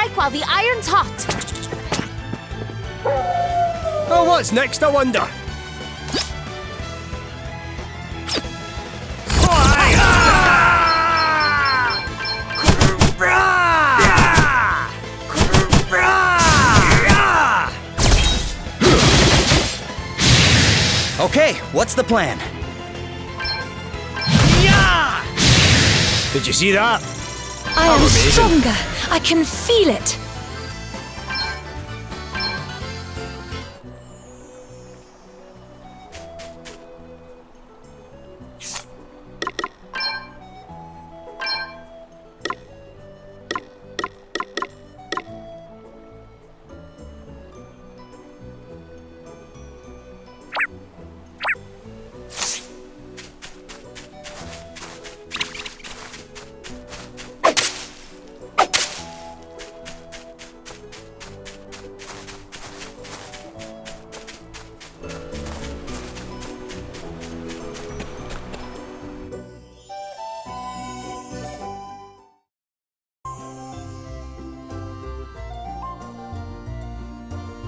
strike while the iron's hot. Oh, what's next, I wonder? Okay, what's the plan? Did you see that? I am amazing. stronger. I can feel it.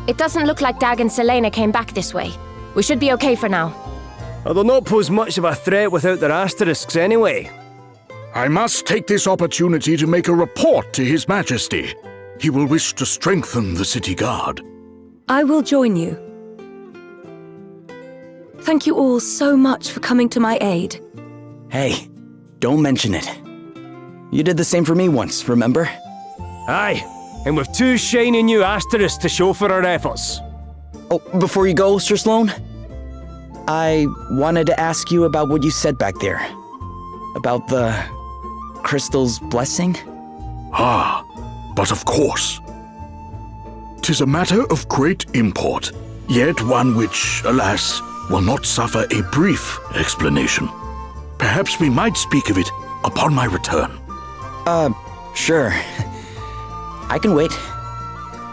It doesn't look like Dag and Selena came back this way. We should be okay for now. They'll not pose much of a threat without their asterisks anyway. I must take this opportunity to make a report to His Majesty. He will wish to strengthen the city guard. I will join you. Thank you all so much for coming to my aid. Hey, don't mention it. You did the same for me once, remember? Aye, and with 2 shiny new asterisks to show for our efforts. Oh, before you go, Sir Sloan, I wanted to ask you about what you said back there. About the crystal's blessing? Ah, but of course. 'Tis a matter of great import, yet one which, alas, will not suffer a brief explanation. Perhaps we might speak of it upon my return. Sure. I can wait.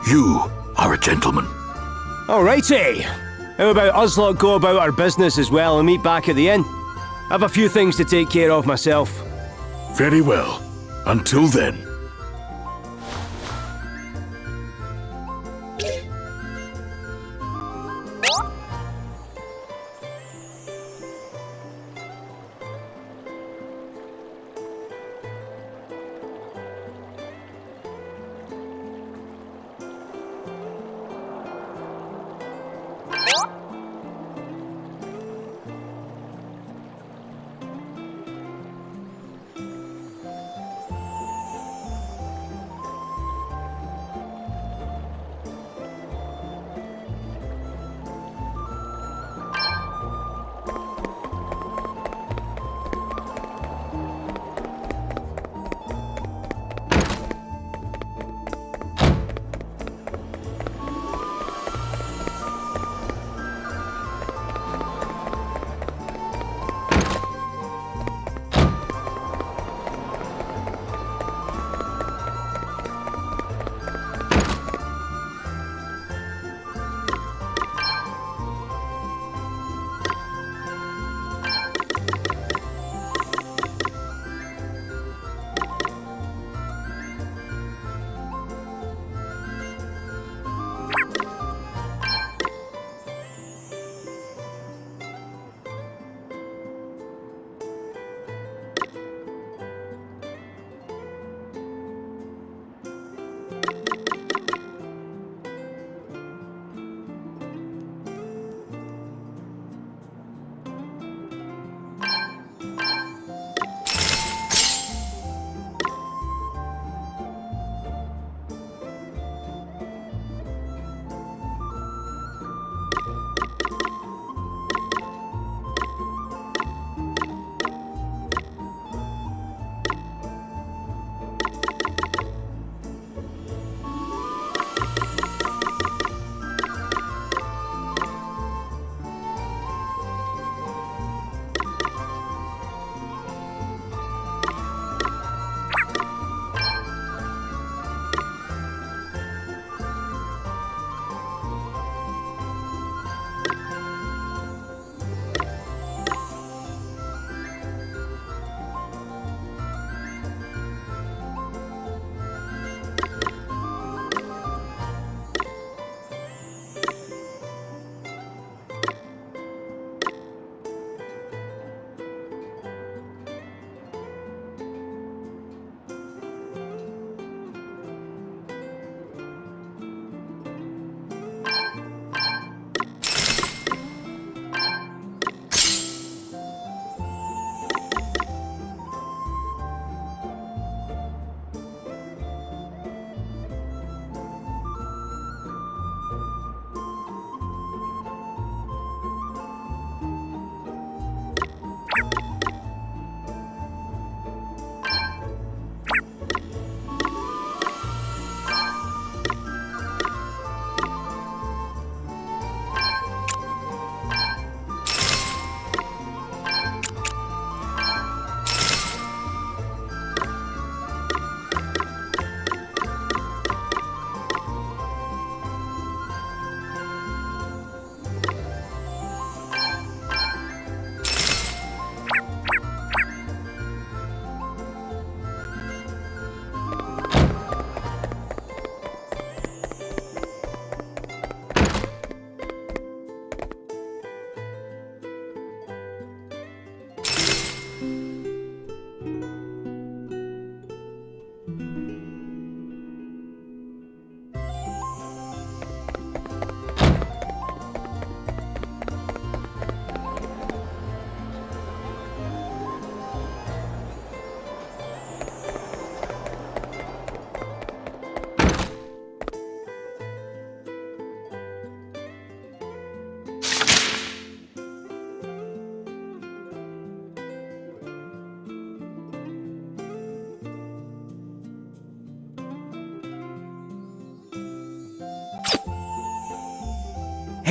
You are a gentleman. Alrighty. How about us lot go about our business as well and meet back at the inn? I've a few things to take care of myself. Very well. Until then.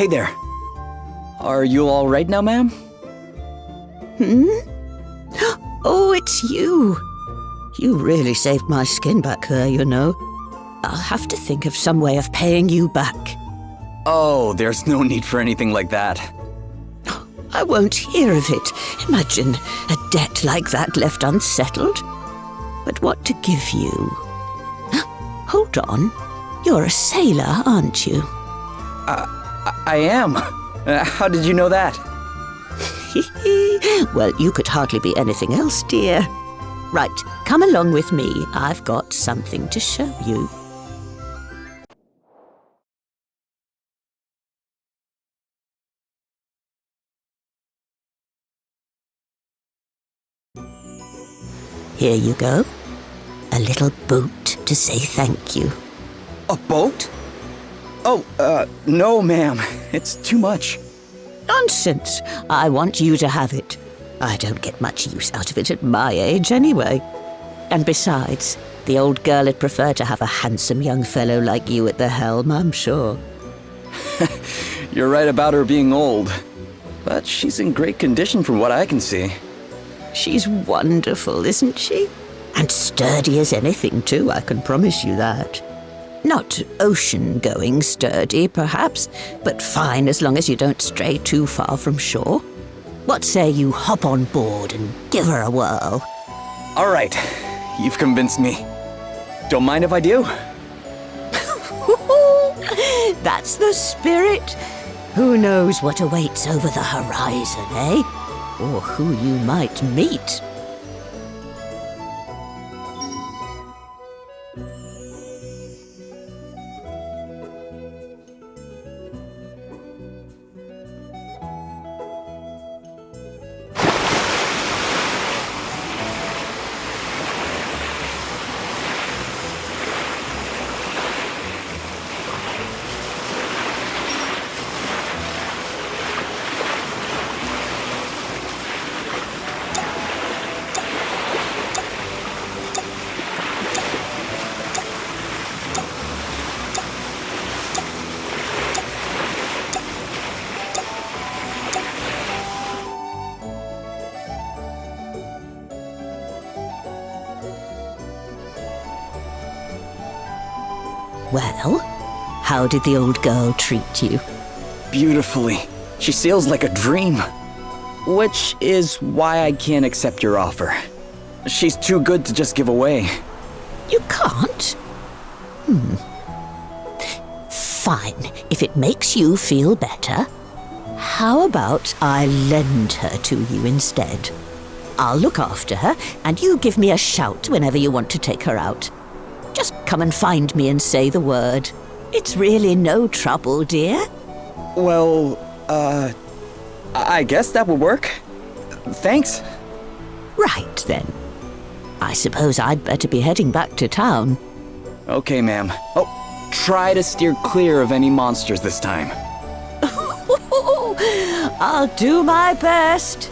Hey there. Are you all right now, ma'am? Oh, it's you. You really saved my skin back there, you know. I'll have to think of some way of paying you back. Oh, there's no need for anything like that. I won't hear of it. Imagine a debt like that left unsettled. But what to give you? Hold on. You're a sailor, aren't you? I am. How did you know that? Well, you could hardly be anything else, dear. Right, come along with me. I've got something to show you. Here you go. A little boat to say thank you. A boat? Oh, no, ma'am. It's too much. Nonsense. I want you to have it. I don't get much use out of it at my age anyway. And besides, the old girl would prefer to have a handsome young fellow like you at the helm, I'm sure. You're right about her being old. But she's in great condition from what I can see. She's wonderful, isn't she? And sturdy as anything, too, I can promise you that. Not ocean-going sturdy, perhaps, but fine as long as you don't stray too far from shore. What say you hop on board and give her a whirl? All right. You've convinced me. Don't mind if I do? That's the spirit. Who knows what awaits over the horizon, eh? Or who you might meet. Well, how did the old girl treat you? Beautifully. She sails like a dream. Which is why I can't accept your offer. She's too good to just give away. You can't? Fine, if it makes you feel better. How about I lend her to you instead? I'll look after her, and you give me a shout whenever you want to take her out. Just come and find me and say the word. It's really no trouble, dear. Well, I guess that would work. Thanks. Right then. I suppose I'd better be heading back to town. Okay, ma'am. Oh, try to steer clear of any monsters this time. I'll do my best.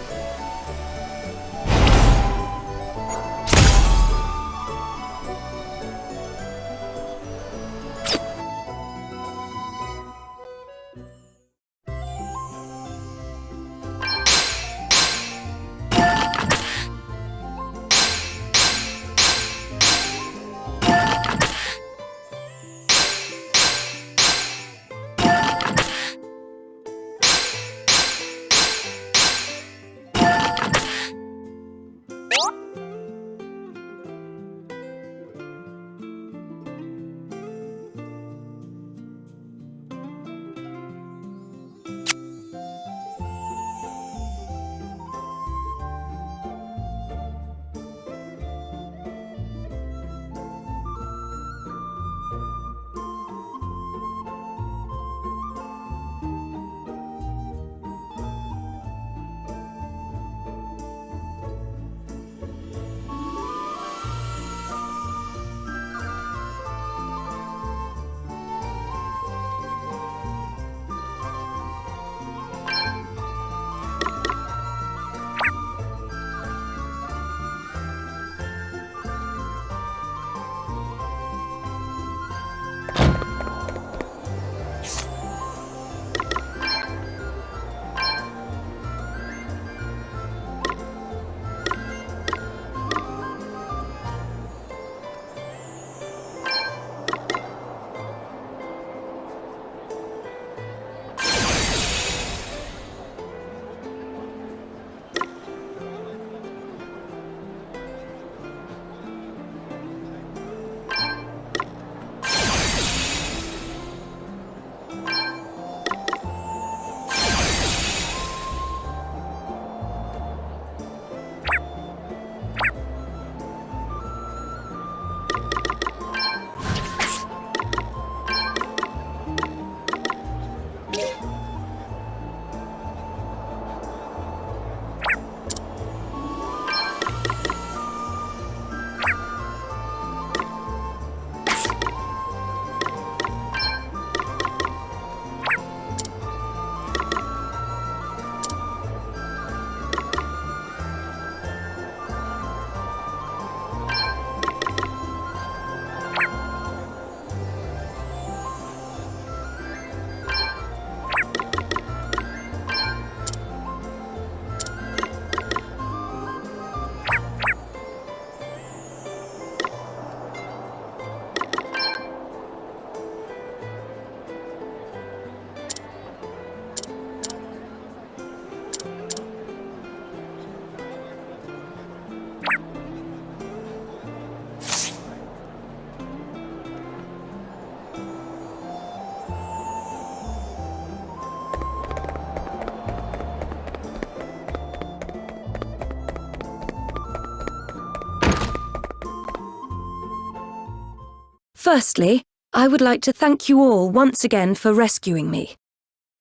Firstly, I would like to thank you all once again for rescuing me.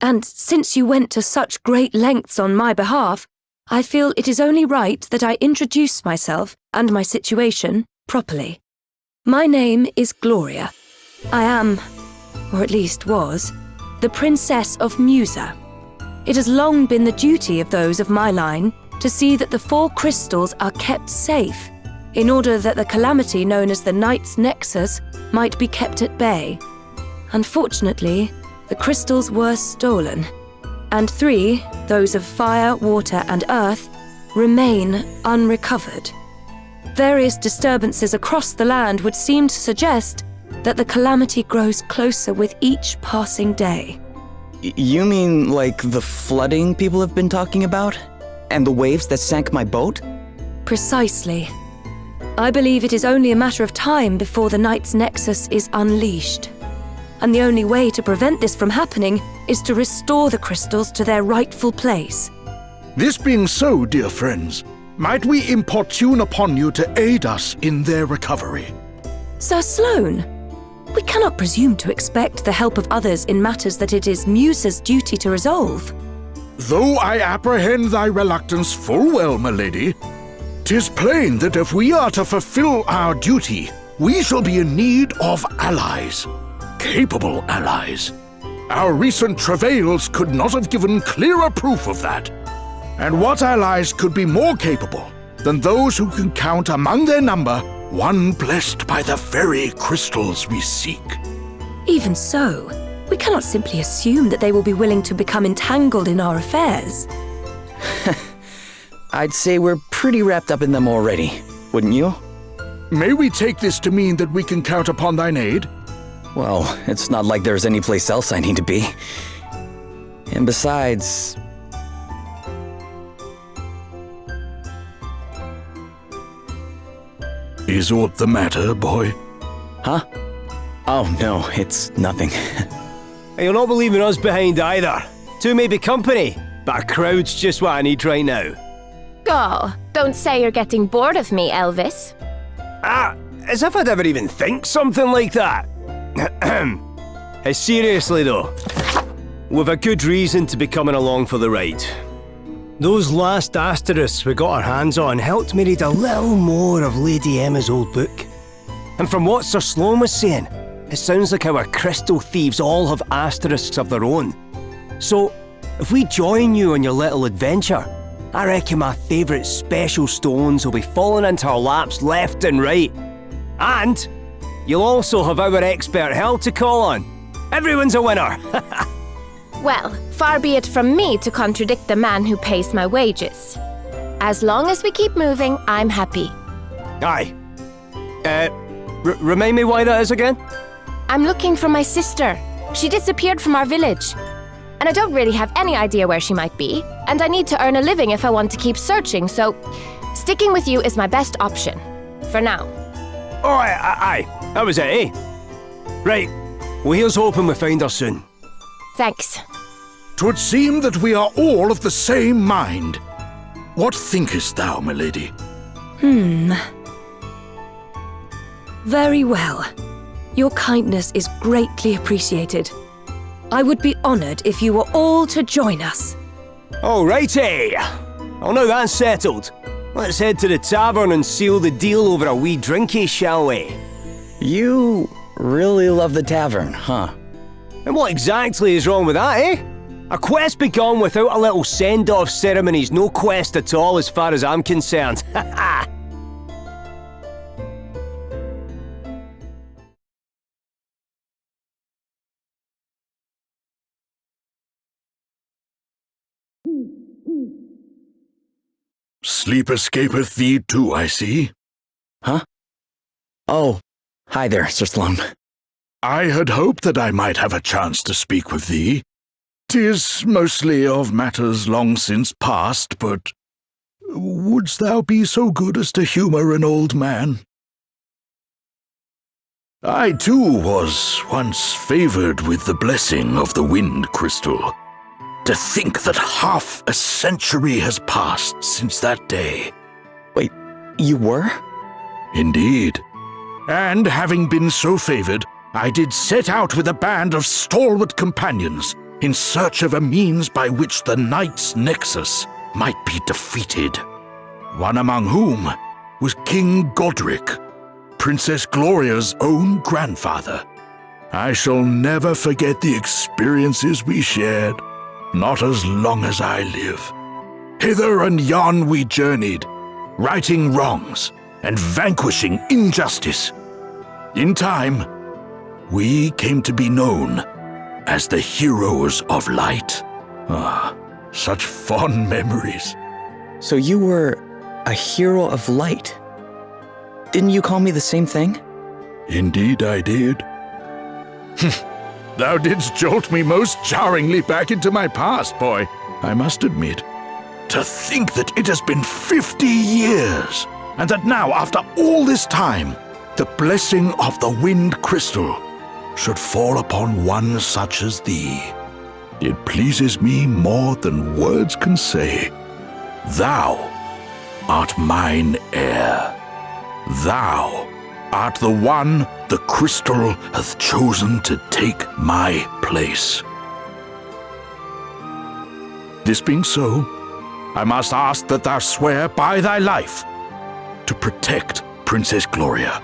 And since you went to such great lengths on my behalf, I feel it is only right that I introduce myself and my situation properly. My name is Gloria. I am, or at least was, the Princess of Musa. It has long been the duty of those of my line to see that the 4 crystals are kept safe, in order that the calamity known as the Night's Nexus might be kept at bay. Unfortunately, the crystals were stolen, and 3, those of fire, water, and earth, remain unrecovered. Various disturbances across the land would seem to suggest that the calamity grows closer with each passing day. You mean like the flooding people have been talking about? And the waves that sank my boat? Precisely. I believe it is only a matter of time before the Night's Nexus is unleashed. And the only way to prevent this from happening is to restore the crystals to their rightful place. This being so, dear friends, might we importune upon you to aid us in their recovery? Sir Sloane, we cannot presume to expect the help of others in matters that it is Musa's duty to resolve. Though I apprehend thy reluctance full well, my lady, 'tis plain that if we are to fulfill our duty, we shall be in need of allies. Capable allies. Our recent travails could not have given clearer proof of that. And what allies could be more capable than those who can count among their number one blessed by the very crystals we seek? Even so, we cannot simply assume that they will be willing to become entangled in our affairs. I'd say we're pretty wrapped up in them already, wouldn't you? May we take this to mean that we can count upon thine aid? Well, it's not like there's any place else I need to be. And besides... Is aught the matter, boy? Huh? Oh, no, it's nothing. You'll not be leaving us behind either. 2 may be company, but a crowd's just what I need right now. Oh, don't say you're getting bored of me, Elvis. As if I'd ever even think something like that. Seriously though, we've a good reason to be coming along for the ride. Those last asterisks we got our hands on helped me read a little more of Lady Emma's old book. And from what Sir Sloane was saying, it sounds like our crystal thieves all have asterisks of their own. So, if we join you on your little adventure, I reckon my favourite special stones will be falling into our laps left and right. And you'll also have our expert help to call on. Everyone's a winner! Well, far be it from me to contradict the man who pays my wages. As long as we keep moving, I'm happy. Aye. Remind me why that is again? I'm looking for my sister. She disappeared from our village. And I don't really have any idea where she might be. And I need to earn a living if I want to keep searching, so sticking with you is my best option. For now. Oh, aye. That was it, eh? Right. Well, here's hoping we find her soon. Thanks. 'Twould seem that we are all of the same mind. What thinkest thou, my lady? Very well. Your kindness is greatly appreciated. I would be honored if you were all to join us. Alrighty. Well, now that's settled. Let's head to the tavern and seal the deal over a wee drinky, shall we? You really love the tavern, huh? And what exactly is wrong with that, eh? A quest begun without a little send-off ceremony's no quest at all as far as I'm concerned. Ha ha! Sleep escapeth thee too, I see. Huh? Oh, hi there, Sir Sloane. I had hoped that I might have a chance to speak with thee. 'Tis mostly of matters long since past, but wouldst thou be so good as to humour an old man? I too was once favoured with the blessing of the wind crystal. To think that half a century has passed since that day. Wait, you were? Indeed. And having been so favored, I did set out with a band of stalwart companions in search of a means by which the Knight's Nexus might be defeated. One among whom was King Godric, Princess Gloria's own grandfather. I shall never forget the experiences we shared, not as long as I live. Hither and yon we journeyed, righting wrongs and vanquishing injustice. In time, we came to be known as the Heroes of Light. Ah, such fond memories. So you were a hero of light. Didn't you call me the same thing? Indeed I did. Thou didst jolt me most jarringly back into my past, boy, I must admit. To think that it has been 50 years, and that now, after all this time, the blessing of the Wind Crystal should fall upon one such as thee. It pleases me more than words can say. Thou art mine heir. Thou art the one the crystal hath chosen to take my place. This being so, I must ask that thou swear by thy life to protect Princess Gloria,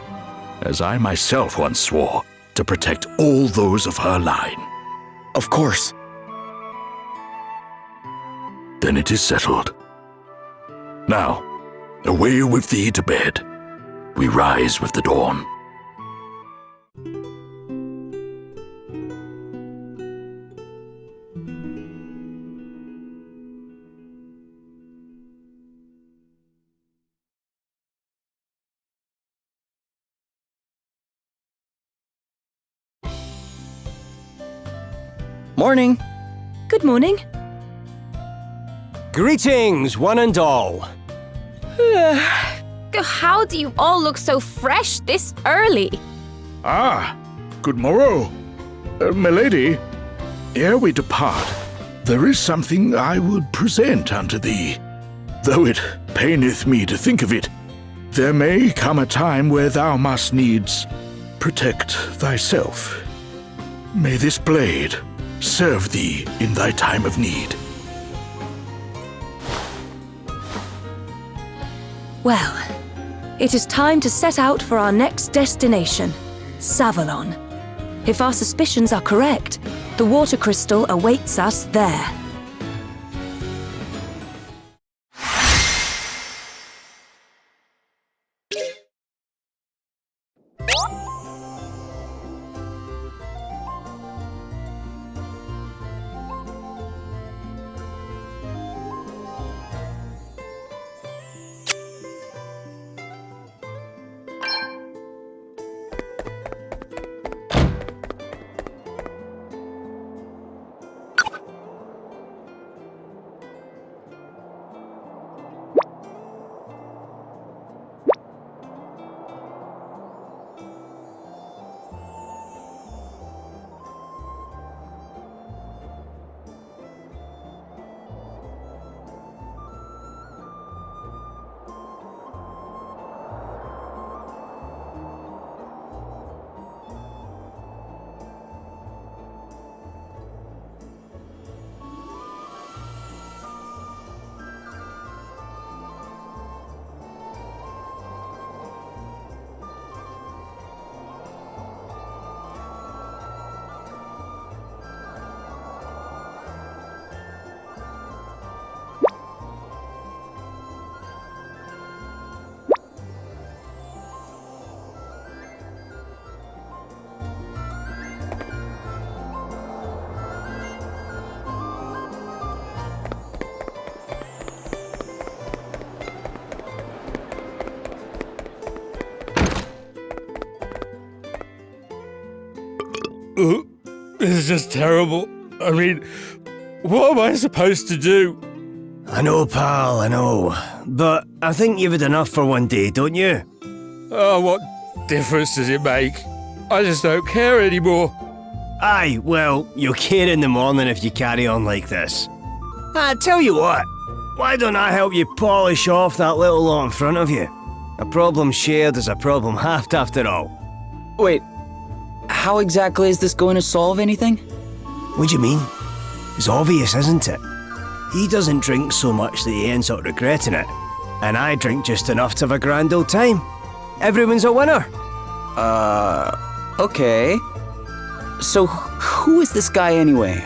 as I myself once swore to protect all those of her line. Of course. Then it is settled. Now, away with thee to bed. We rise with the dawn. Morning. Good morning. Greetings, one and all. How do you all look so fresh this early? Ah, good morrow. Milady, ere we depart, there is something I would present unto thee. Though it paineth me to think of it, there may come a time where thou must needs protect thyself. May this blade serve thee in thy time of need. Well, it is time to set out for our next destination, Savalon. If our suspicions are correct, the water crystal awaits us there. This is just terrible. I mean, what am I supposed to do? I know, pal, I know. But I think you've had enough for one day, don't you? Oh, what difference does it make? I just don't care anymore. Aye, well, you'll care in the morning if you carry on like this. I tell you what, why don't I help you polish off that little lot in front of you? A problem shared is a problem halved after all. Wait, how exactly is this going to solve anything? What do you mean? It's obvious, isn't it? He doesn't drink so much that he ends up regretting it. And I drink just enough to have a grand old time. Everyone's a winner. Okay. So who is this guy anyway?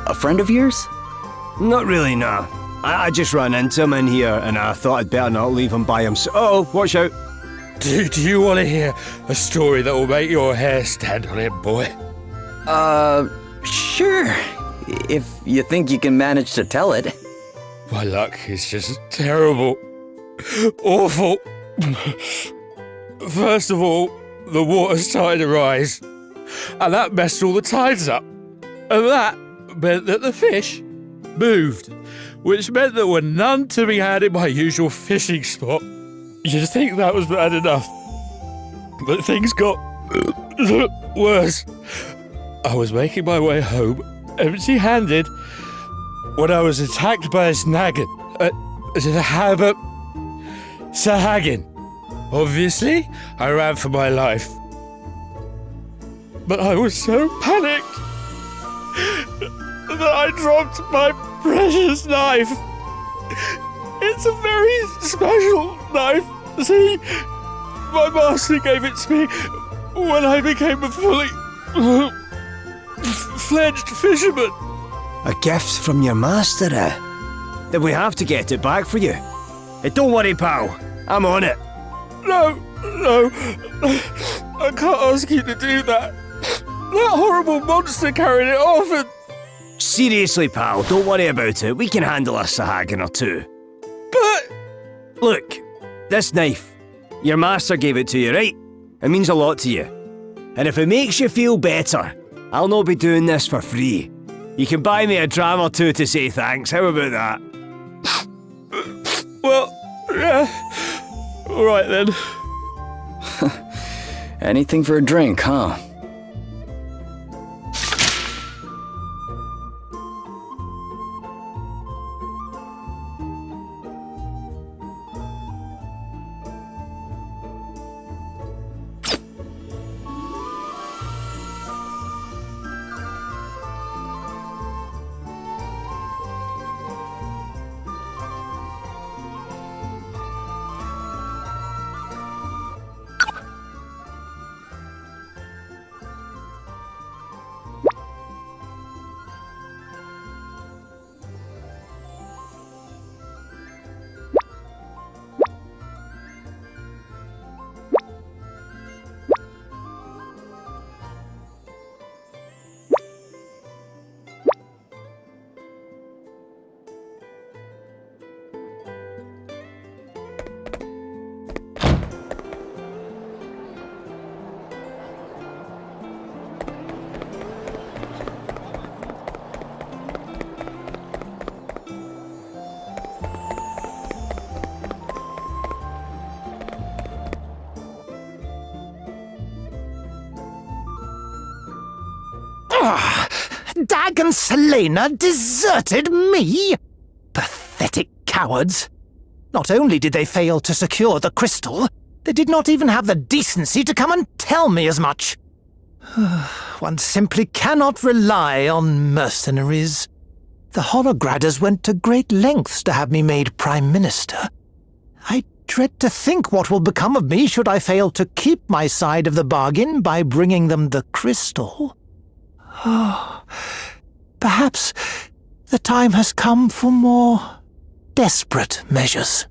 A friend of yours? Not really, no. I just ran into him in here and I thought I'd better not leave him by himself. Uh-oh, watch out. Do you want to hear a story that will make your hair stand on end, boy? Sure. If you think you can manage to tell it. My luck is just terrible. Awful. First of all, the water started to rise, and that messed all the tides up. And that meant that the fish moved, which meant there were none to be had in my usual fishing spot. You'd think that was bad enough, but things got worse. I was making my way home, empty-handed, when I was attacked by a Snaggin. Sahagin. Obviously, I ran for my life. But I was so panicked that I dropped my precious knife. It's a very special knife. See, my master gave it to me when I became a fully fledged fisherman. A gift from your master, eh? Then we have to get it back for you. Hey, don't worry, pal. I'm on it. No, I can't ask you to do that. That horrible monster carried it off and... Seriously, pal, don't worry about it. We can handle a Sahagin or two. But... Look, this knife. Your master gave it to you, right? It means a lot to you. And if it makes you feel better, I'll not be doing this for free. You can buy me a dram or two to say thanks. How about that? Well, yeah. All right then. Anything for a drink, huh? Dagon Selena deserted me? Pathetic cowards. Not only did they fail to secure the crystal, they did not even have the decency to come and tell me as much. One simply cannot rely on mercenaries. The Horograders went to great lengths to have me made Prime Minister. I dread to think what will become of me should I fail to keep my side of the bargain by bringing them the crystal. Perhaps the time has come for more desperate measures.